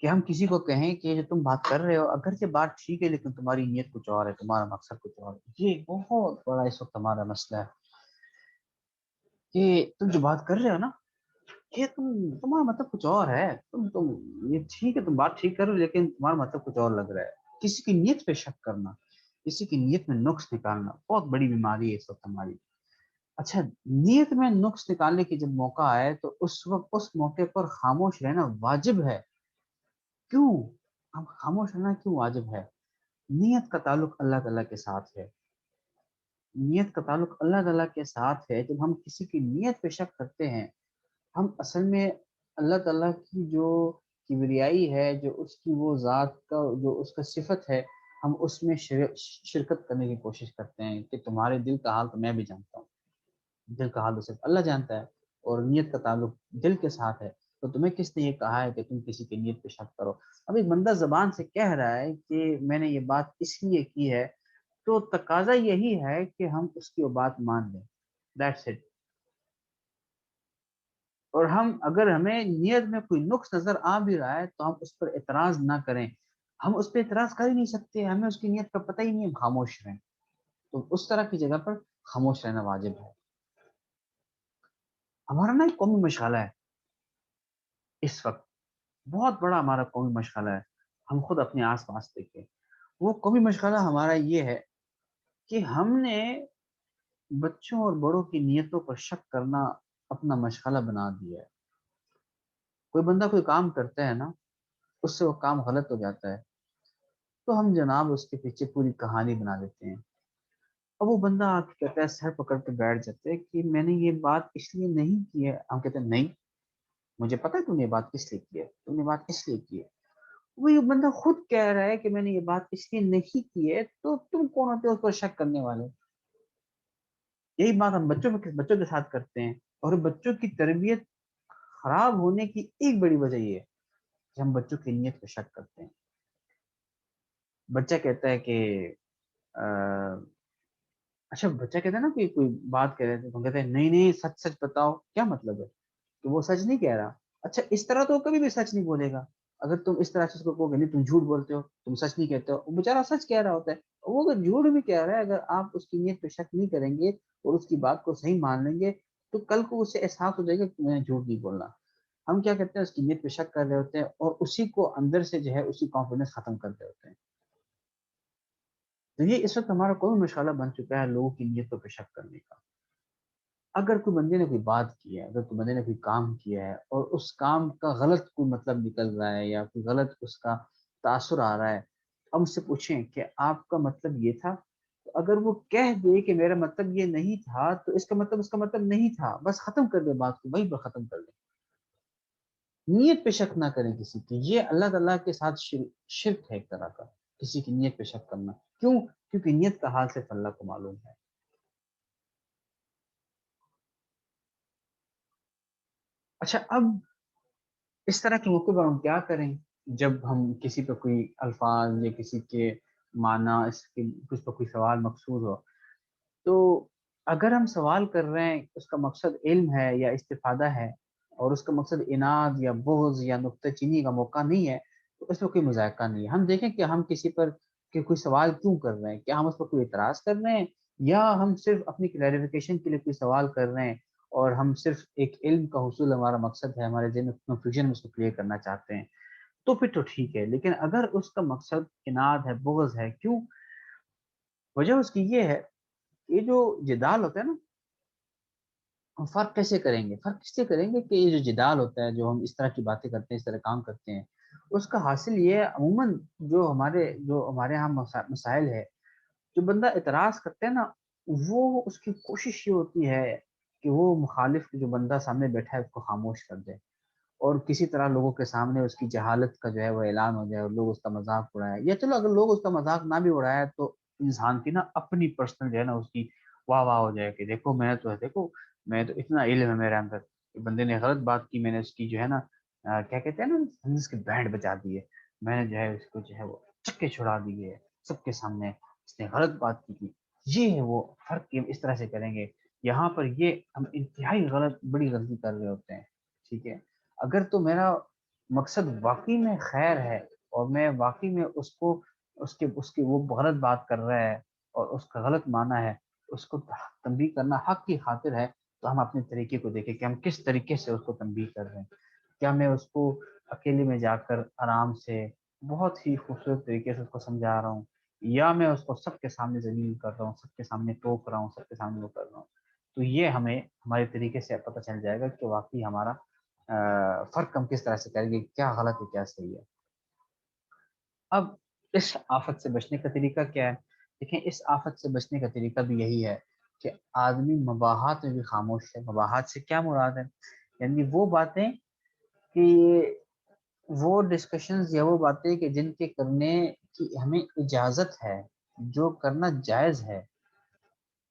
کہ ہم کسی کو کہیں کہ جو تم بات کر رہے ہو اگرچہ بات ٹھیک ہے لیکن تمہاری نیت کچھ اور ہے، تمہارا مقصد کچھ اور ہے۔ یہ بہت بڑا اس وقت ہمارا مسئلہ ہے کہ تم جو بات کر رہے ہو نا، یہ تمہارا مطلب کچھ اور ہے، تم یہ ٹھیک ہے، تم بات ٹھیک کر رہے ہو لیکن تمہارا مطلب کچھ اور لگ رہا ہے۔ کسی کی نیت پہ شک کرنا، کسی کی نیت میں نقص نکالنا بہت بڑی بیماری ہے اس وقت ہماری۔ اچھا، نیت میں نقص نکالنے کی جب موقع آئے تو اس وقت اس موقع پر خاموش رہنا واجب ہے۔ کیوں ہم خاموش رہنا کیوں واجب ہے؟ نیت کا تعلق اللہ تعالیٰ کے ساتھ ہے، نیت کا تعلق اللہ تعالیٰ کے ساتھ ہے۔ جب ہم کسی کی نیت پہ شک کرتے ہیں، ہم اصل میں اللہ تعالیٰ کی جو کبریائی ہے، جو اس کی وہ ذات کا جو اس کا صفت ہے، ہم اس میں شرکت کرنے کی کوشش کرتے ہیں کہ تمہارے دل کا حال تو میں بھی جانتا ہوں، دل کا حال تو صرف اللہ جانتا ہے، اور نیت کا تعلق دل کے ساتھ ہے۔ تو تمہیں کس نے یہ کہا ہے کہ تم کسی کی نیت پہ شک کرو؟ اب ایک بندہ زبان سے کہہ رہا ہے کہ میں نے یہ بات اس لیے کی ہے، تو تقاضا یہی ہے کہ ہم اس کی وہ بات مان لیں، دیٹس اٹ۔ اور ہم اگر ہمیں نیت میں کوئی نقص نظر آ بھی رہا ہے تو ہم اس پر اعتراض نہ کریں، ہم اس پہ اعتراض کر ہی نہیں سکتے، ہمیں اس کی نیت کا پتہ ہی نہیں ہے، ہم خاموش رہیں۔ تو اس طرح کی جگہ پر خاموش رہنا واجب ہے۔ ہمارا نا ایک قومی مشغلہ ہے اس وقت، بہت بڑا ہمارا قومی مشغلہ ہے، ہم خود اپنے آس پاس دیکھیں۔ وہ قومی مشغلہ ہمارا یہ ہے کہ ہم نے بچوں اور بڑوں کی نیتوں پر شک کرنا اپنا مشغلہ بنا دیا ہے۔ کوئی بندہ کوئی کام کرتا ہے نا، اس سے وہ کام غلط ہو جاتا ہے تو ہم جناب اس کے پیچھے پوری کہانی بنا دیتے ہیں، اور وہ بندہ آ کے کہتا ہے، سر پکڑ کے بیٹھ جاتے ہیں کہ میں نے یہ بات اس لیے نہیں کی ہے۔ ہم کہتے ہیں نہیں، مجھے پتا ہے تم نے یہ بات کس لیے کی ہے، تم نے بات اس لیے کی ہے۔ وہ یہ بندہ خود کہہ رہا ہے کہ میں نے یہ بات اس لیے نہیں کی ہے، تو تم کون ہوتے ہو اس پر شک کرنے والے؟ یہی بات ہم بچوں کے ساتھ کرتے ہیں، اور بچوں کی تربیت خراب ہونے کی ایک بڑی وجہ یہ ہے کہ ہم بچوں کی نیت پہ شک کرتے ہیں۔ بچہ کہتا ہے کہ اچھا، بچہ کہتا ہے نا کہ کوئی بات کہہ رہے تھے، ہم کہتے ہیں نہیں نہیں سچ سچ بتاؤ، کیا مطلب ہے کہ وہ سچ نہیں کہہ رہا؟ اچھا، اس طرح تو وہ کبھی بھی سچ نہیں بولے گا۔ اگر تم اس طرح سے اس کو کہو گے نہیں تم جھوٹ بولتے ہو، تم سچ نہیں کہتے ہو، وہ بیچارہ سچ کہہ رہا ہوتا ہے۔ وہ اگر جھوٹ بھی کہہ رہا ہے، اگر آپ اس کی نیت پہ شک نہیں کریں گے اور اس کی بات کو صحیح مان لیں گے تو کل کو اسے احساس ہو جائے گا کہ میں نے جھوٹ نہیں بولنا۔ ہم کیا کرتے ہیں، اس کی نیت پہ شک کر رہے ہوتے ہیں اور اسی کو اندر سے جو ہے اسی کانفیڈنس ختم کر رہے ہوتے ہیں۔ تو یہ اس وقت ہمارا کوئی مشغلہ بن چکا ہے لوگوں کی نیتوں پہ شک کرنے کا۔ اگر کوئی بندے نے کوئی بات کی ہے، اگر کوئی بندے نے کوئی کام کیا ہے اور اس کام کا غلط کوئی مطلب نکل رہا ہے یا کوئی غلط اس کا تاثر آ رہا ہے، ہم اس سے پوچھیں کہ آپ کا مطلب یہ تھا؟ تو اگر وہ کہہ دے کہ میرا مطلب یہ نہیں تھا تو اس کا مطلب نہیں تھا، بس ختم کر دے بات کو، وہیں پر ختم کر دیں۔ نیت پہ شک نہ کریں کسی کی، یہ اللہ تعالیٰ کے ساتھ شرک ہے ایک طرح کا، کسی کی نیت پہ شک کرنا۔ کیوں؟ کیونکہ نیت کا حال صرف اللہ کو معلوم ہے۔ اچھا، اب اس طرح کے موقع پر ہم کیا کریں جب ہم کسی پہ کوئی الفاظ یا کسی کے معنی اس پہ کوئی سوال مقصود ہو؟ تو اگر ہم سوال کر رہے ہیں، اس کا مقصد علم ہے یا استفادہ ہے، اور اس کا مقصد اناد یا بغض یا نکتہ چینی کا موقع نہیں ہے، تو اس میں کوئی مذائقہ نہیں ہے۔ ہم دیکھیں کہ ہم کسی پر کہ کوئی سوال کیوں کر رہے ہیں، کیا ہم اس پر کوئی اعتراض کر رہے ہیں، یا ہم صرف اپنی کلیریفیکیشن کے لیے کوئی سوال کر رہے ہیں، اور ہم صرف ایک علم کا حصول ہمارا مقصد ہے، ہمارے ذہن میں کنفیوژن ہم اس کو کلیئر کرنا چاہتے ہیں، تو پھر تو ٹھیک ہے۔ لیکن اگر اس کا مقصد اناد ہے، بغض ہے، کیوں؟ وجہ اس کی یہ ہے، یہ جو جدال ہوتا ہے نا، ہم فرق کیسے کریں گے؟ فرق کس سے کریں گے کہ یہ جو جدال ہوتا ہے، جو ہم اس طرح کی باتیں کرتے ہیں، اس طرح کام کرتے ہیں، اس کا حاصل یہ ہے عموماً جو ہمارے یہاں مسائل ہے، جو بندہ اعتراض کرتے ہیں نا، وہ اس کی کوشش یہ ہوتی ہے کہ وہ مخالف جو بندہ سامنے بیٹھا ہے اس کو خاموش کر دے، اور کسی طرح لوگوں کے سامنے اس کی جہالت کا جو ہے وہ اعلان ہو جائے اور لوگ اس کا مذاق اڑائے، یا چلو اگر لوگ اس کا مذاق نہ بھی اڑائے تو انسان کی نا اپنی پرسنل جو ہے نا اس کی واہ واہ ہو جائے کہ دیکھو میں تو ہے، دیکھو میں تو اتنا علم ہے میرے اندر، کہ بندے نے غلط بات کی، میں نے اس کی جو ہے نا کیا کہتے ہیں نا، اس کے بینڈ بجا دیے، میں نے جو ہے اس کو جو ہے وہ چکے چھڑا دیے سب کے سامنے، اس نے غلط بات کی تھی. یہ ہے وہ فرق کہ ہم اس طرح سے کریں گے. یہاں پر یہ ہم انتہائی بڑی غلطی کر رہے ہوتے ہیں. ٹھیک ہے, اگر تو میرا مقصد واقعی میں خیر ہے اور میں واقعی میں اس کے وہ غلط بات کر رہا ہے اور اس کا غلط معنی ہے, اس کو تنبیہ کرنا حق کی خاطر ہے, تو ہم اپنے طریقے کو دیکھیں کہ ہم کس طریقے سے اس کو تنبیہ کر رہے ہیں. کیا میں اس کو اکیلے میں جا کر آرام سے بہت ہی خوبصورت طریقے سے اس کو سمجھا رہا ہوں, یا میں اس کو سب کے سامنے ذلیل کر رہا ہوں, سب کے سامنے ٹوک رہا ہوں, سب کے سامنے وہ کر رہا ہوں. تو یہ ہمیں ہمارے طریقے سے پتہ چل جائے گا کہ واقعی ہمارا فرق ہم کس طرح سے کریں گے, کیا غلط ہے کیا صحیح ہے. اب اس آفت سے بچنے کا طریقہ کیا ہے؟ دیکھیں, اس آفت سے بچنے کا طریقہ بھی یہی ہے کہ آدمی مباحات میں بھی خاموش ہے. مباحات سے کیا مراد ہے؟ یعنی وہ باتیں کہ وہ ڈسکشنز یا وہ باتیں کہ جن کے کرنے کی ہمیں اجازت ہے, جو کرنا جائز ہے,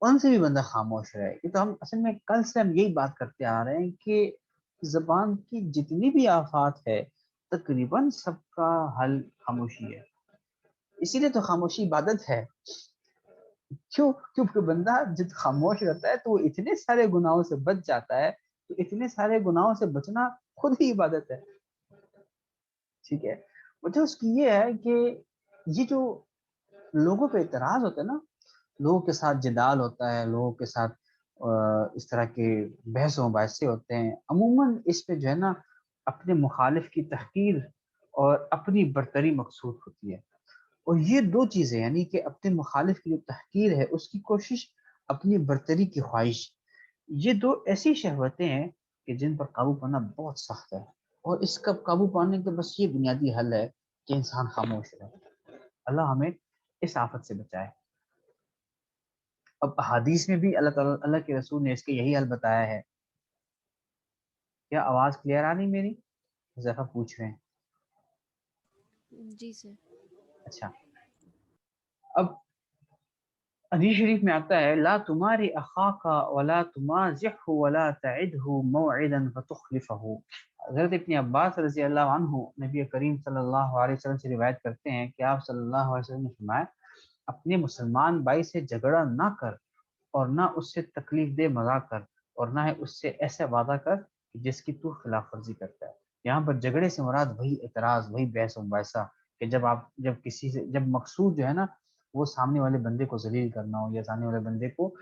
ان سے بھی بندہ خاموش رہے. یہ تو ہم اصل میں کل سے ہم یہی بات کرتے آ رہے ہیں کہ زبان کی جتنی بھی آفات ہے تقریباً سب کا حل خاموشی ہے. اسی لیے تو خاموشی عبادت ہے. کیونکہ بندہ جب خاموش رہتا ہے تو وہ اتنے سارے گناہوں سے بچ جاتا ہے. تو اتنے سارے گناہوں سے بچنا خود ہی عبادت ہے. ٹھیک ہے, وجہ اس کی یہ ہے کہ یہ جو لوگوں پہ اعتراض ہوتا ہے نا, لوگوں کے ساتھ جدال ہوتا ہے, لوگوں کے ساتھ اس طرح کے بحث و مباحثے ہوتے ہیں, عموماً اس پہ جو ہے نا اپنے مخالف کی تحقیر اور اپنی برتری مقصود ہوتی ہے. اور یہ دو چیزیں, یعنی کہ اپنے مخالف کی جو تحقیر ہے اس کی کوشش, اپنی برتری کی خواہش, یہ دو ایسی شہوتیں ہیں کہ جن پر قابو پانا بہت سخت ہے. اور اس کا قابو پانے کا بس یہ بنیادی حل ہے کہ انسان خاموش رہے. اللہ ہمیں اس آفت سے بچائے. اب حدیث میں بھی اللہ کے رسول نے اس کے یہی حل بتایا ہے. کیا آواز کلیئر آ رہی میری؟ ذرا پوچھ رہے ہیں. جی سر. اچھا, اب حدیث شریف میں آتا ہے لا تماری اخاک ولا تمازحه ولا تعده موعدا فتخلفه. حضرت ابن عباس رضی اللہ عنہ نبی کریم صلی اللہ علیہ وسلم سے روایت کرتے ہیں کہ آپ صلی اللہ علیہ وسلم نے فرمایا اپنے مسلمان بھائی سے جھگڑا نہ کر اور نہ اس سے تکلیف دہ مذاق کر اور نہ اس سے ایسا وعدہ کر جس کی تو خلاف ورزی کرتا ہے. یہاں پر جھگڑے سے مراد وہی اعتراض, وہی بحث و مباحثہ کہ جب کسی سے جب مقصود جو ہے نا وہ سامنے والے بندے کو ذلیل کرنا ہو, یا سامنے والے بندے کو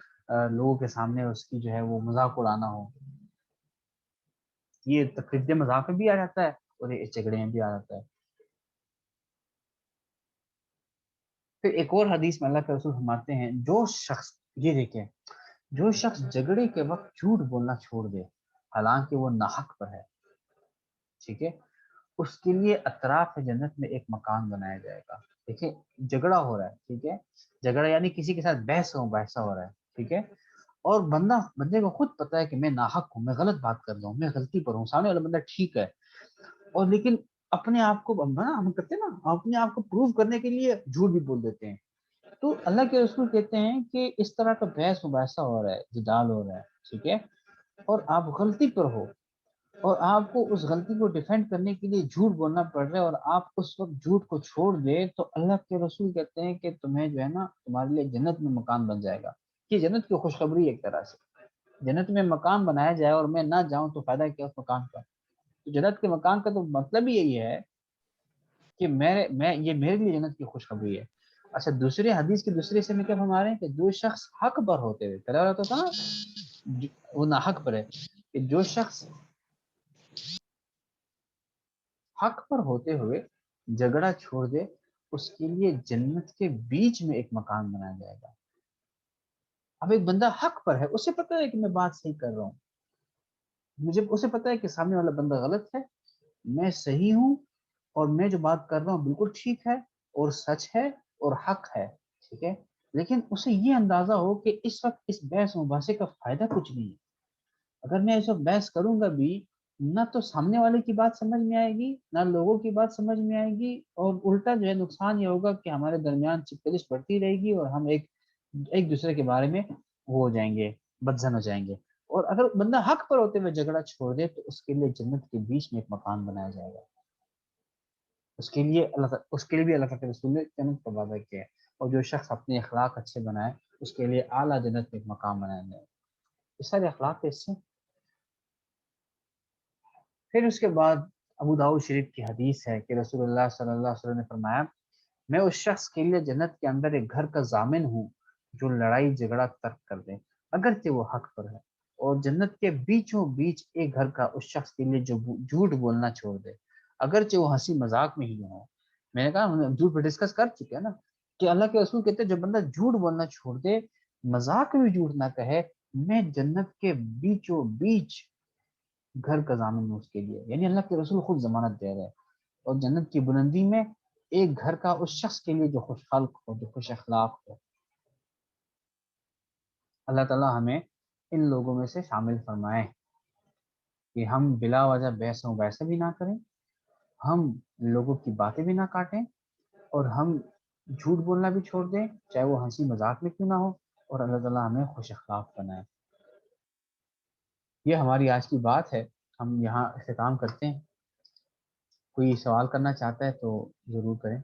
لوگوں کے سامنے اس کی جو ہے وہ مذاق اڑانا ہو. یہ تکلیف دہ مذاق میں بھی آ جاتا ہے اور یہ جھگڑے میں بھی آ جاتا ہے. پھر ایک اور حدیث میں اللہ کے رسول فرماتے ہیں جو شخص, یہ دیکھیں, جو شخص جھگڑے کے وقت جھوٹ بولنا چھوڑ دے حالانکہ وہ ناحق پر ہے, ٹھیک ہے, اس کے لیے اطراف جنت میں ایک مکان بنایا جائے گا. دیکھیں, جھگڑا ہو رہا ہے, ٹھیک ہے, جھگڑا یعنی کسی کے ساتھ بحث و مباحثہ ہو رہا ہے, ٹھیک ہے, اور بندے کو خود پتا ہے کہ میں ناحق ہوں, میں غلط بات کر رہا ہوں, میں غلطی پر ہوں, سامنے والا بندہ ٹھیک ہے, اور لیکن اپنے آپ کو ہم کرتے ہیں نا, اپنے آپ کو پروف کرنے کے لیے جھوٹ بھی بول دیتے ہیں. تو اللہ کے رسول کہتے ہیں کہ اس طرح کا بحث مباحثہ ہو رہا ہے, جدال ہو رہا ہے, ٹھیک ہے, اور آپ غلطی پر ہو اور آپ کو اس غلطی کو ڈیفینڈ کرنے کے لیے جھوٹ بولنا پڑ رہا ہے اور آپ اس وقت جھوٹ کو چھوڑ دے, تو اللہ کے رسول کہتے ہیں کہ تمہیں جو ہے نا تمہارے لیے جنت میں مکان بن جائے گا. یہ جنت کی خوشخبری ایک طرح سے, جنت میں مکان بنایا جائے اور میں نہ جاؤں تو فائدہ کیا اس مکان کا. تو جنت کے مکان کا تو مطلب ہی یہی ہے کہ یہ میرے لیے جنت کی خوشخبری ہے. اچھا, دوسری حدیث کے دوسرے سے میں کیا فرما رہے ہیں کہ جو شخص حق پر ہوتے ہوئے, پہلا ہوتا تھا نا وہ ناحق پر ہے, کہ جو شخص حق پر ہوتے ہوئے جھگڑا چھوڑ دے اس کے لیے جنت کے بیچ میں ایک مکان بنایا جائے گا. اب ایک بندہ حق پر ہے, اسے پتہ ہے کہ میں بات صحیح کر رہا ہوں, مجھے اسے پتہ ہے کہ سامنے والا بندہ غلط ہے, میں صحیح ہوں, اور میں جو بات کر رہا ہوں بالکل ٹھیک ہے اور سچ ہے اور حق ہے, ٹھیک ہے, لیکن اسے یہ اندازہ ہو کہ اس وقت اس بحث و مباحثے کا فائدہ کچھ نہیں ہے. اگر میں اس وقت بحث کروں گا بھی نہ تو سامنے والے کی بات سمجھ میں آئے گی, نہ لوگوں کی بات سمجھ میں آئے گی, اور الٹا جو ہے نقصان یہ ہوگا کہ ہمارے درمیان چپکلش بڑھتی رہے گی اور ہم ایک دوسرے کے بارے میں وہ ہو جائیں گے, بدظن ہو جائیں گے. اور اگر بندہ حق پر ہوتے ہوئے جھگڑا چھوڑ دے تو اس کے لیے جنت کے بیچ میں ایک مکان بنایا جائے گا. اس کے لیے بھی اللہ کے رسول نے جنت کا وعدہ کیا ہے. اور جو شخص اپنے اخلاق اچھے بنائے اس کے لیے اعلیٰ جنت میں ایک مقام بنایا جائے. یہ سارے اخلاق کے حصے. پھر اس کے بعد ابو داؤد شریف کی حدیث ہے کہ رسول اللہ صلی اللہ علیہ وسلم نے فرمایا میں اس شخص کے لیے جنت کے اندر ایک گھر کا ضامن ہوں جو لڑائی جھگڑا ترک کر دے اگرچہ وہ حق پر ہے، اور جنت کے بیچوں بیچ ایک گھر کا اس شخص کے لیے جو جھوٹ بولنا چھوڑ دے اگرچہ وہ ہنسی مذاق میں ہی ہو. میں نے کہا ہم جھوٹ پہ ڈسکس کر چکے ہیں نا کہ اللہ کے رسول کہتے ہیں جو بندہ جھوٹ بولنا چھوڑ دے، مذاق میں بھی جھوٹ نہ کہے، میں جنت کے بیچوں بیچ گھر کا ضامن ہوں اس کے لیے. یعنی اللہ کے رسول خود ضمانت دے رہے ہیں. اور جنت کی بلندی میں ایک گھر کا اس شخص کے لیے جو خوش خلق ہو، جو خوش اخلاق ہو. اللہ تعالیٰ ہمیں ان لوگوں میں سے شامل فرمائے کہ ہم بلا وجہ بحث و ویسے بھی نہ کریں، ہم لوگوں کی باتیں بھی نہ کاٹیں، اور ہم جھوٹ بولنا بھی چھوڑ دیں چاہے وہ ہنسی مذاق میں کیوں نہ ہو، اور اللہ تعالیٰ ہمیں خوش اخلاق بنائے. یہ ہماری آج کی بات ہے. ہم یہاں اختتام کرتے ہیں. کوئی سوال کرنا چاہتا ہے تو ضرور کریں.